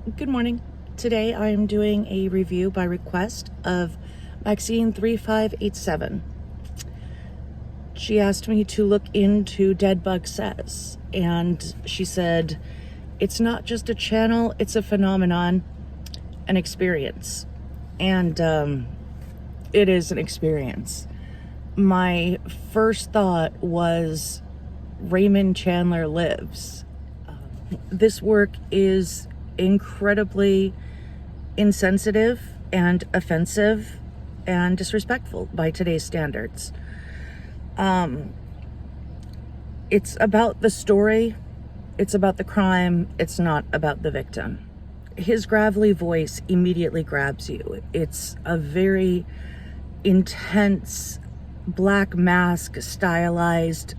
Good morning. Today I am doing a review by request of Maxine 3587. She asked me to look into Dead Bug Says, and she said, it's not just a channel, it's a phenomenon, an experience. And it is an experience. My first thought was Raymond Chandler Lives. This work is incredibly insensitive and offensive and disrespectful by today's standards. It's about the story, it's about the crime, it's not about the victim. His gravelly voice immediately grabs you. It's a very intense, black mask stylized,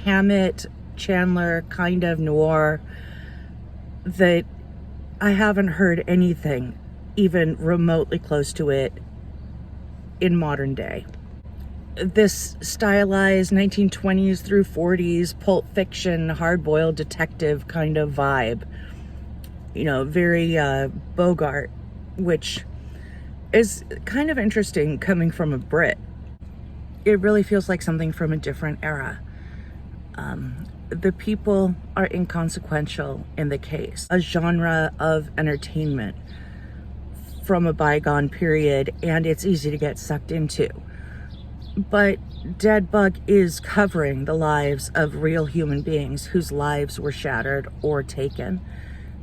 Hammett, Chandler kind of noir that I haven't heard anything even remotely close to it in modern day. This stylized 1920s through 40s Pulp Fiction, hard-boiled detective kind of vibe, very Bogart, which is kind of interesting coming from a Brit. It really feels like something from a different era. The people are inconsequential in the case, a genre of entertainment from a bygone period, and it's easy to get sucked into. But Dead Bug is covering the lives of real human beings whose lives were shattered or taken.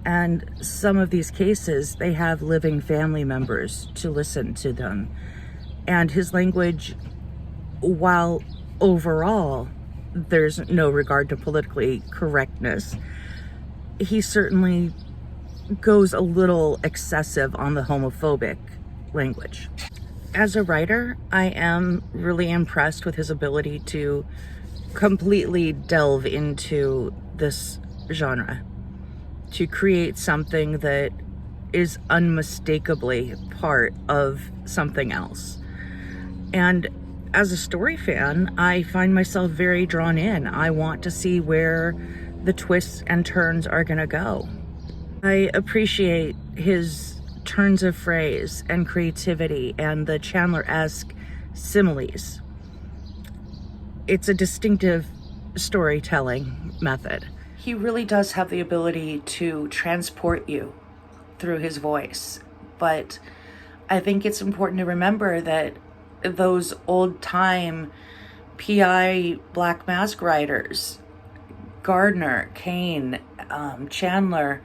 And some of these cases, they have living family members to listen to them. And his language, while overall there's no regard to politically correctness, he certainly goes a little excessive on the homophobic language. As a writer, I am really impressed with his ability to completely delve into this genre, to create something that is unmistakably part of something else. And as a story fan, I find myself very drawn in. I want to see where the twists and turns are gonna go. I appreciate his turns of phrase and creativity and the Chandler-esque similes. It's a distinctive storytelling method. He really does have the ability to transport you through his voice, but I think it's important to remember that those old-time PI Black Mask writers, Gardner, Kane, Chandler,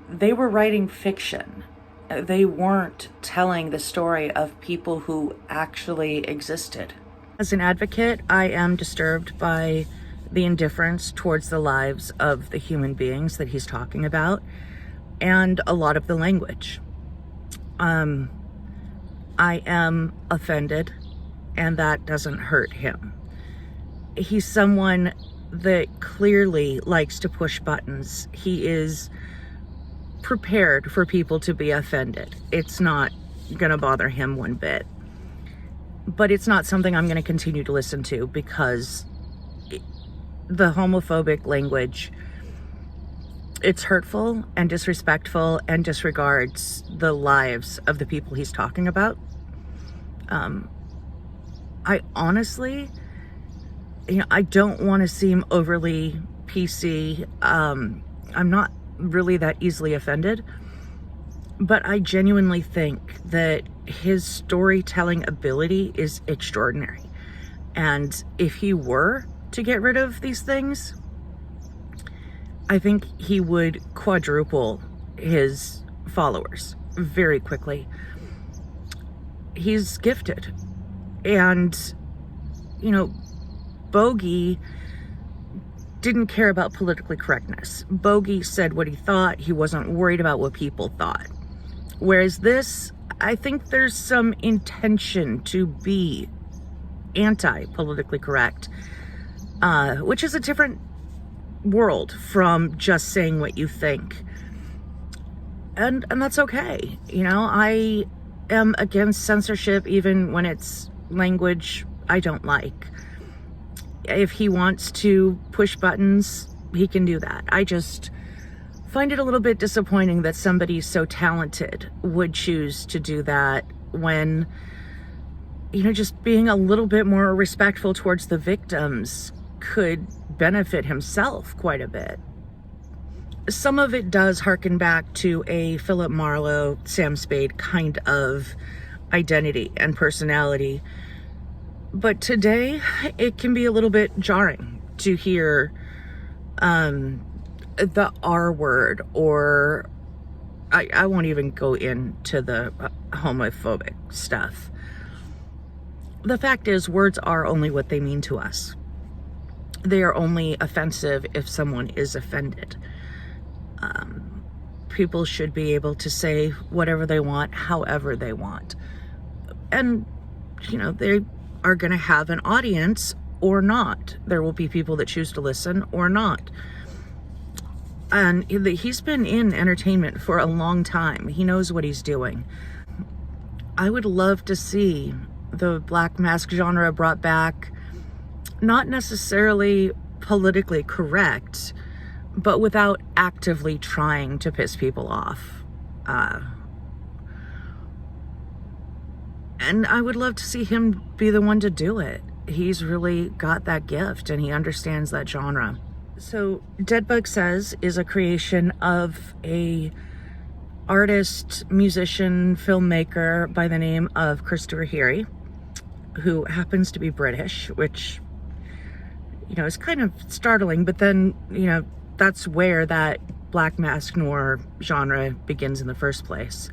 they were writing fiction. They weren't telling the story of people who actually existed. As an advocate, I am disturbed by the indifference towards the lives of the human beings that he's talking about, and a lot of the language. I am offended, and that doesn't hurt him. He's someone that clearly likes to push buttons. He is prepared for people to be offended. It's not gonna bother him one bit. But it's not something I'm gonna continue to listen to, because the homophobic language, it's hurtful and disrespectful and disregards the lives of the people he's talking about. I honestly, I don't want to seem overly PC. I'm not really that easily offended, but I genuinely think that his storytelling ability is extraordinary. And if he were to get rid of these things, I think he would quadruple his followers very quickly. He's gifted. And, Bogey didn't care about politically correctness. Bogey said what he thought. He wasn't worried about what people thought. Whereas this, I think there's some intention to be anti-politically correct, which is a different world from just saying what you think. And that's okay. I am against censorship even when it's language I don't like. If he wants to push buttons, he can do that. I just find it a little bit disappointing that somebody so talented would choose to do that when, just being a little bit more respectful towards the victims could benefit himself quite a bit. Some of it does harken back to a Philip Marlowe, Sam Spade kind of identity and personality. But today, it can be a little bit jarring to hear the R word, or I won't even go into the homophobic stuff. The fact is, words are only what they mean to us. They are only offensive if someone is offended. People should be able to say whatever they want, however they want. And, they are going to have an audience or not. There will be people that choose to listen or not. And he's been in entertainment for a long time. He knows what he's doing. I would love to see the black mask genre brought back, not necessarily politically correct, but without actively trying to piss people off. And I would love to see him be the one to do it. He's really got that gift and he understands that genre. So Deadbug Says is a creation of a artist, musician, filmmaker by the name of Christopher Heary, who happens to be British, which, is kind of startling, but then, that's where that black mask noir genre begins in the first place.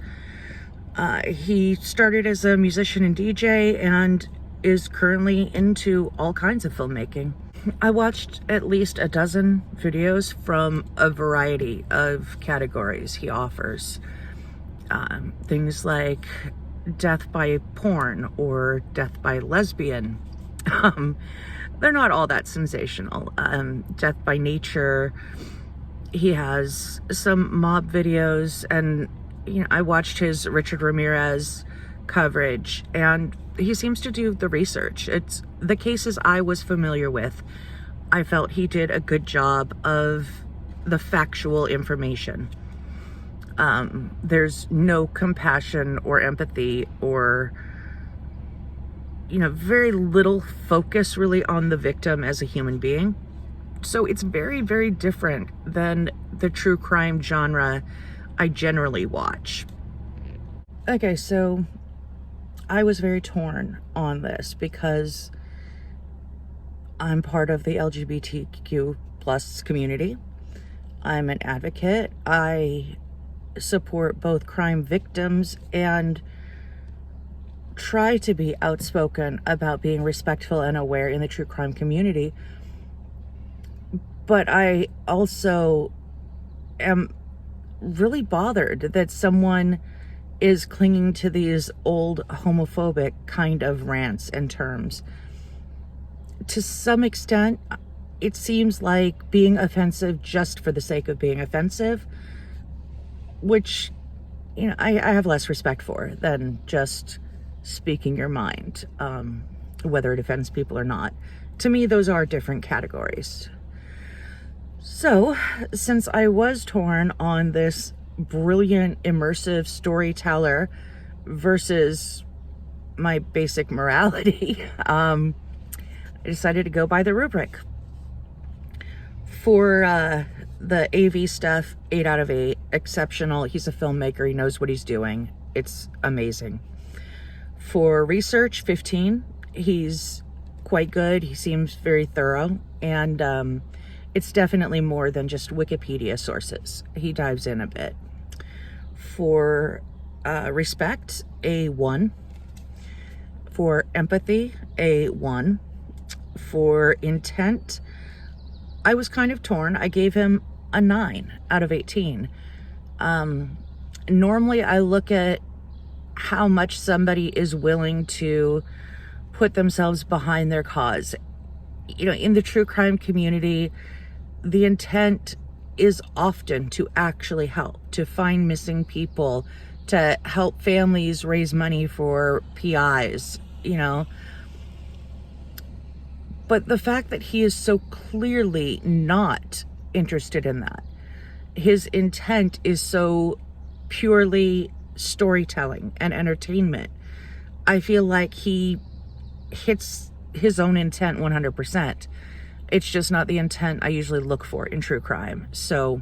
He started as a musician and DJ and is currently into all kinds of filmmaking. I watched at least a dozen videos from a variety of categories he offers. Things like death by porn or death by lesbian. They're not all that sensational. Death by nature. He has some mob videos, and I watched his Richard Ramirez coverage, and he seems to do the research. It's the cases I was familiar with. I felt he did a good job of the factual information. There's no compassion or empathy or very little focus really on the victim as a human being. So it's very, very different than the true crime genre I generally watch. Okay, so I was very torn on this because I'm part of the LGBTQ plus community. I'm an advocate. I support both crime victims and try to be outspoken about being respectful and aware in the true crime community. But I also am really bothered that someone is clinging to these old homophobic kind of rants and terms. To some extent, it seems like being offensive just for the sake of being offensive, which, I have less respect for than just speaking your mind, whether it offends people or not. To me, those are different categories. So, since I was torn on this brilliant, immersive storyteller versus my basic morality, I decided to go by the Rubric. For the AV stuff, 8 out of 8, exceptional. He's a filmmaker, he knows what he's doing. It's amazing. For research, 15. He's quite good. He seems very thorough, and it's definitely more than just Wikipedia sources. He dives in a bit. For respect, a 1. For empathy, a 1. For intent, I was kind of torn. I gave him a 9 out of 18. Normally, I look at how much somebody is willing to put themselves behind their cause. In the true crime community, the intent is often to actually help, to find missing people, to help families raise money for PIs, But the fact that he is so clearly not interested in that, his intent is so purely storytelling and entertainment. I feel like he hits his own intent 100%. It's just not the intent I usually look for in true crime. So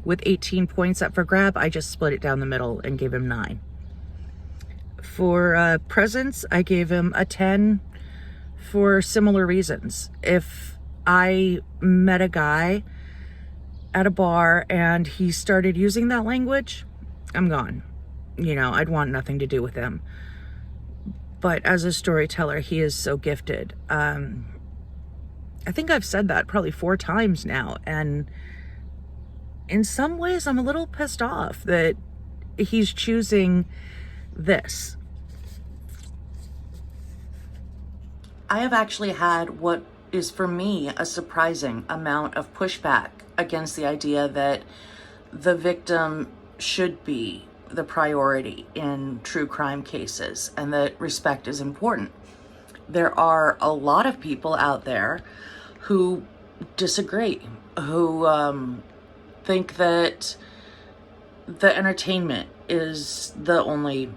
with 18 points up for grab, I just split it down the middle and gave him 9. For presence, I gave him a 10 for similar reasons. If I met a guy at a bar and he started using that language, I'm gone. I'd want nothing to do with him. But as a storyteller, he is so gifted. I think I've said that probably 4 times now, and in some ways I'm a little pissed off that he's choosing this. I have actually had what is for me a surprising amount of pushback against the idea that the victim should be the priority in true crime cases and that respect is important. There are a lot of people out there who disagree, who think that the entertainment is the only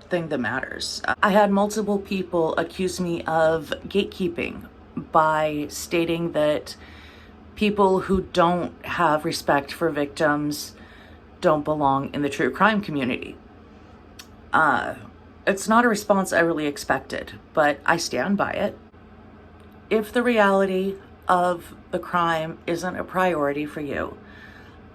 thing that matters. I had multiple people accuse me of gatekeeping by stating that people who don't have respect for victims don't belong in the true crime community. It's not a response I really expected, but I stand by it. If the reality of the crime isn't a priority for you,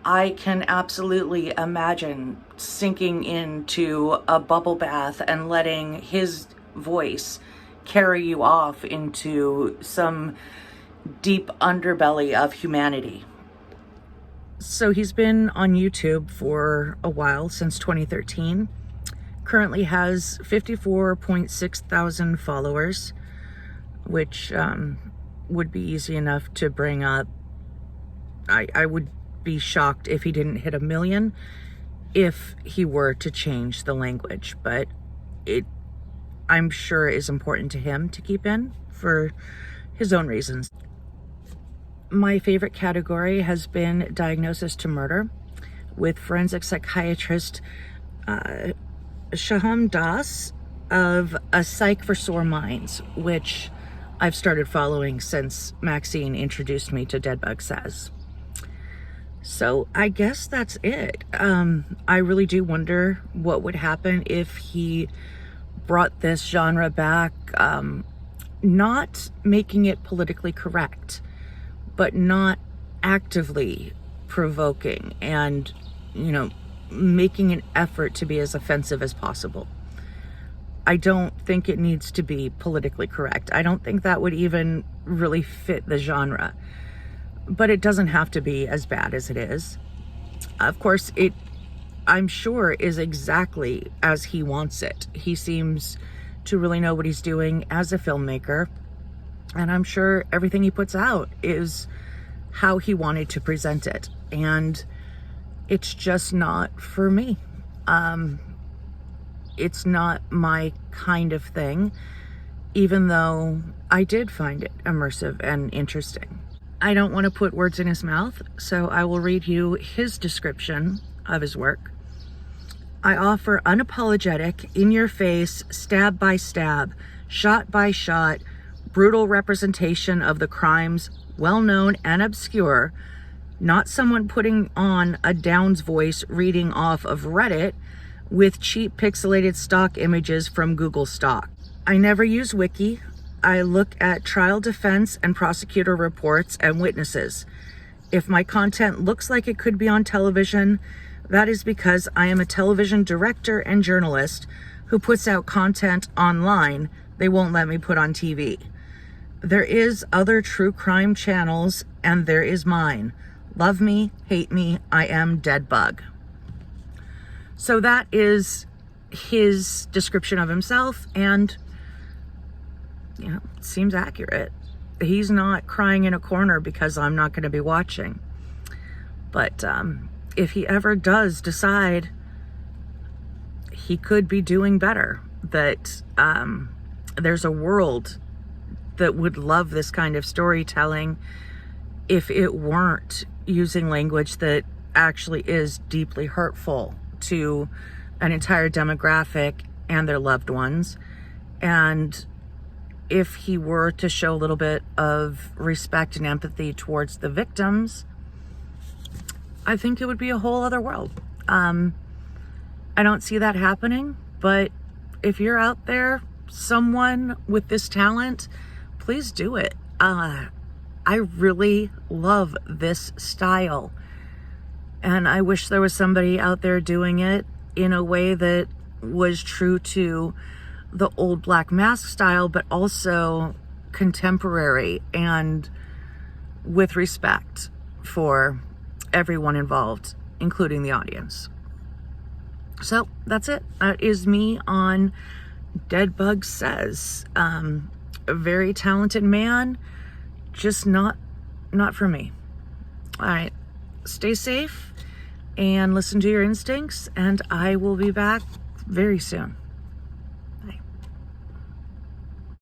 I can absolutely imagine sinking into a bubble bath and letting his voice carry you off into some deep underbelly of humanity. So he's been on YouTube for a while, since 2013. Currently has 54.6 thousand followers, which would be easy enough to bring up. I would be shocked if he didn't hit 1 million if he were to change the language, but I'm sure is important to him to keep in for his own reasons. My favorite category has been diagnosis to murder with forensic psychiatrist Shaham Das of A Psych for Sore Minds, which I've started following since Maxine introduced me to Deadbug Says. So I guess that's it. I really do wonder what would happen if he brought this genre back, not making it politically correct, but not actively provoking and, making an effort to be as offensive as possible. I don't think it needs to be politically correct. I don't think that would even really fit the genre. But it doesn't have to be as bad as it is. Of course, I'm sure, is exactly as he wants it. He seems to really know what he's doing as a filmmaker. And I'm sure everything he puts out is how he wanted to present it. And it's just not for me. It's not my kind of thing, even though I did find it immersive and interesting. I don't want to put words in his mouth, so I will read you his description of his work. I offer unapologetic, in-your-face, stab by stab, shot by shot, brutal representation of the crimes, well-known and obscure, not someone putting on a Downs voice reading off of Reddit with cheap pixelated stock images from Google Stock. I never use Wiki. I look at trial defense and prosecutor reports and witnesses. If my content looks like it could be on television, that is because I am a television director and journalist who puts out content online they won't let me put on TV. There is other true crime channels, and there is mine. Love me, hate me, I am Deadbug. So that is his description of himself, and it seems accurate. He's not crying in a corner because I'm not going to be watching. But if he ever does decide he could be doing better, that there's a world that would love this kind of storytelling if it weren't using language that actually is deeply hurtful to an entire demographic and their loved ones. And if he were to show a little bit of respect and empathy towards the victims, I think it would be a whole other world. I don't see that happening, but if you're out there, someone with this talent, please do it. I really love this style, and I wish there was somebody out there doing it in a way that was true to the old Black Mask style, but also contemporary and with respect for everyone involved, including the audience. So that's it. That is me on Deadbug Says. A very talented man, just not for me. All right, stay safe and listen to your instincts, and I will be back very soon.